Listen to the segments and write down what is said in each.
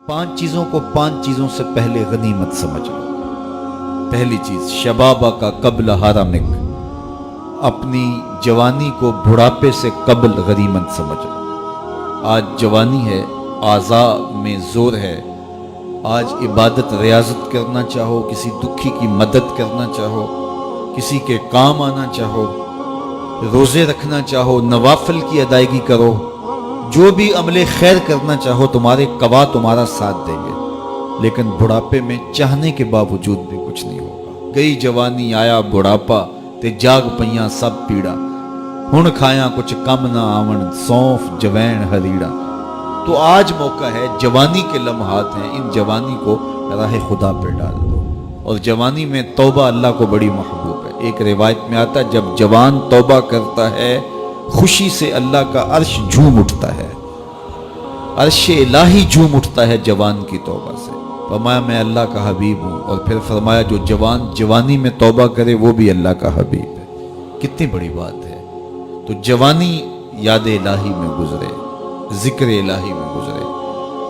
5 چیزوں کو 5 چیزوں سے پہلے غنیمت سمجھ لو۔ پہلی چیز، شبابہ کا قبل حرمک، اپنی جوانی کو بڑھاپے سے قبل غنیمت سمجھ لو۔ آج جوانی ہے، اعضاء میں زور ہے، آج عبادت ریاضت کرنا چاہو، کسی دکھی کی مدد کرنا چاہو، کسی کے کام آنا چاہو، روزے رکھنا چاہو، نوافل کی ادائیگی کرو، جو بھی عمل خیر کرنا چاہو، تمہارے قوا تمہارا ساتھ دیں گے، لیکن بڑھاپے میں چاہنے کے باوجود بھی کچھ نہیں ہوگا۔ گئی جوانی آیا بڑھاپا تے جاگ پئیاں سب پیڑا، ہن کھایاں کچھ کم نہ آون، سونف جوین ہریڑا۔ تو آج موقع ہے، جوانی کے لمحات ہیں، ان جوانی کو راہ خدا پہ ڈال دو۔ اور جوانی میں توبہ اللہ کو بڑی محبوب ہے۔ ایک روایت میں آتا ہے، جب جوان توبہ کرتا ہے خوشی سے اللہ کا عرش جھوم اٹھتا ہے، عرش الہی جھوم اٹھتا ہے جوان کی توبہ سے۔ فرمایا میں اللہ کا حبیب ہوں، اور پھر فرمایا جو جوان جوانی میں توبہ کرے وہ بھی اللہ کا حبیب ہے۔ کتنی بڑی بات ہے۔ تو جوانی یاد الہی میں گزرے، ذکر الہی میں گزرے،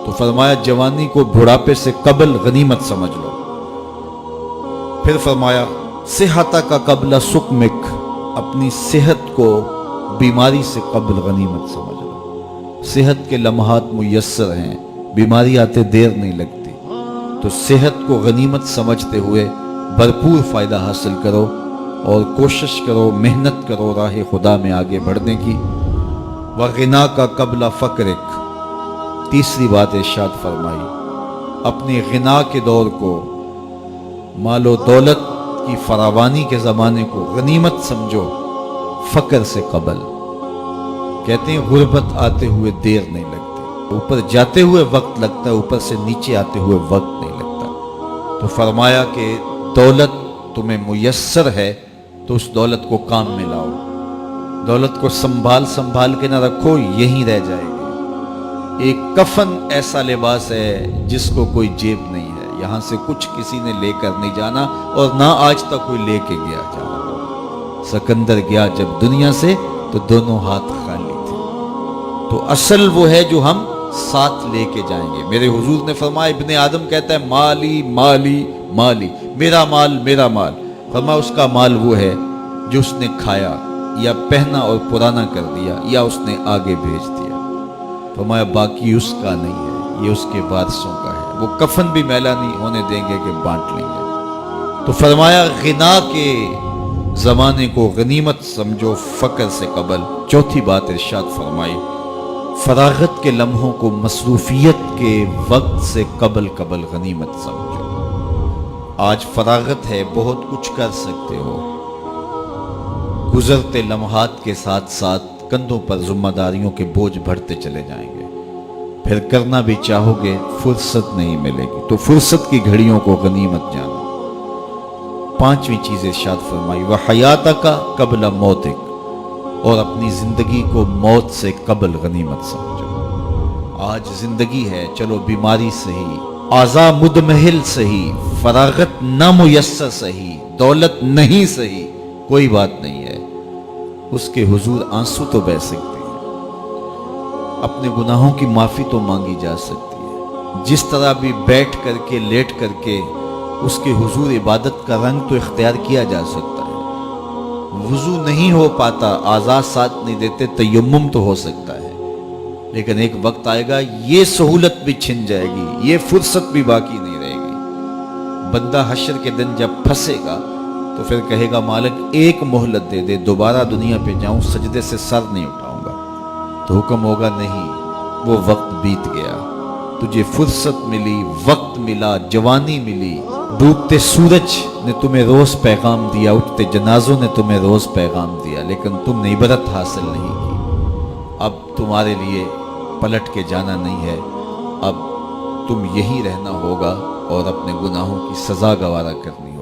تو فرمایا جوانی کو بڑھاپے سے قبل غنیمت سمجھ لو۔ پھر فرمایا صحت کا قبل سقمک، اپنی صحت کو بیماری سے قبل غنیمت سمجھ لو۔ صحت کے لمحات میسر ہیں، بیماری آتے دیر نہیں لگتی، تو صحت کو غنیمت سمجھتے ہوئے بھرپور فائدہ حاصل کرو، اور کوشش کرو، محنت کرو راہ خدا میں آگے بڑھنے کی۔ وغنا کا قبل فقرک، تیسری بات ارشاد فرمائی، اپنے غنا کے دور کو، مال و دولت کی فراوانی کے زمانے کو غنیمت سمجھو فقر سے قبل۔ کہتے ہیں غربت آتے ہوئے دیر نہیں لگتی، اوپر جاتے ہوئے وقت لگتا ہے، اوپر سے نیچے آتے ہوئے وقت نہیں لگتا۔ تو فرمایا کہ دولت تمہیں میسر ہے تو اس دولت کو کام میں لاؤ، دولت کو سنبھال کے نہ رکھو، یہیں رہ جائے گی۔ ایک کفن ایسا لباس ہے جس کو کوئی جیب نہیں ہے، یہاں سے کچھ کسی نے لے کر نہیں جانا، اور نہ آج تک کوئی لے کے گیا جانا۔ سکندر گیا جب دنیا سے تو دونوں ہاتھ خالی تھے۔ تو اصل وہ ہے جو ہم ساتھ لے کے جائیں گے۔ میرے حضور نے فرمایا، ابن آدم کہتا ہے مالی مالی مالی، میرا مال میرا مال۔ فرمایا اس کا مال وہ ہے جو اس نے کھایا یا پہنا اور پرانا کر دیا یا اس نے آگے بھیج دیا۔ فرمایا باقی اس کا نہیں ہے، یہ اس کے وارثوں کا ہے، وہ کفن بھی میلا نہیں ہونے دیں گے کہ بانٹ لیں گے۔ تو فرمایا غنا کے زمانے کو غنیمت سمجھو فقر سے قبل۔ چوتھی بات ارشاد فرمائی، فراغت کے لمحوں کو مصروفیت کے وقت سے قبل غنیمت سمجھو۔ آج فراغت ہے، بہت کچھ کر سکتے ہو، گزرتے لمحات کے ساتھ ساتھ کندھوں پر ذمہ داریوں کے بوجھ بڑھتے چلے جائیں گے، پھر کرنا بھی چاہو گے فرصت نہیں ملے گی۔ تو فرصت کی گھڑیوں کو غنیمت جانو۔ پانچویں چیز ارشاد فرمائی، وحیاتک قبل موتک، اور اپنی زندگی کو موت سے قبل غنیمت سمجھو۔ آج زندگی ہے، چلو بیماری صحیح، اعضاء مدمحل صحیح، فراغت نہ میسر صحیح، دولت نہیں صحیح، کوئی بات نہیں ہے، اس کے حضور آنسو تو بہہ سکتے ہیں، اپنے گناہوں کی معافی تو مانگی جا سکتی ہے، جس طرح بھی بیٹھ کر کے لیٹ کر کے اس کے حضور عبادت کا رنگ تو اختیار کیا جا سکتا ہے۔ وضو نہیں ہو پاتا، اعضاء ساتھ نہیں دیتے، تیمم تو ہو سکتا ہے، لیکن ایک وقت آئے گا یہ سہولت بھی چھن جائے گی، یہ فرصت بھی باقی نہیں رہے گی۔ بندہ حشر کے دن جب پھنسے گا تو پھر کہے گا مالک ایک مہلت دے دے، دوبارہ دنیا پہ جاؤں، سجدے سے سر نہیں اٹھاؤں گا۔ تو حکم ہوگا نہیں، وہ وقت بیت گیا، تجھے فرصت ملی، وقت ملا، جوانی ملی۔ ڈوبتے سورج نے تمہیں روز پیغام دیا، اٹھتے جنازوں نے تمہیں روز پیغام دیا، لیکن تم نے عبرت حاصل نہیں کی۔ اب تمہارے لیے پلٹ کے جانا نہیں ہے، اب تم یہی رہنا ہوگا اور اپنے گناہوں کی سزا گوارا کرنی ہے۔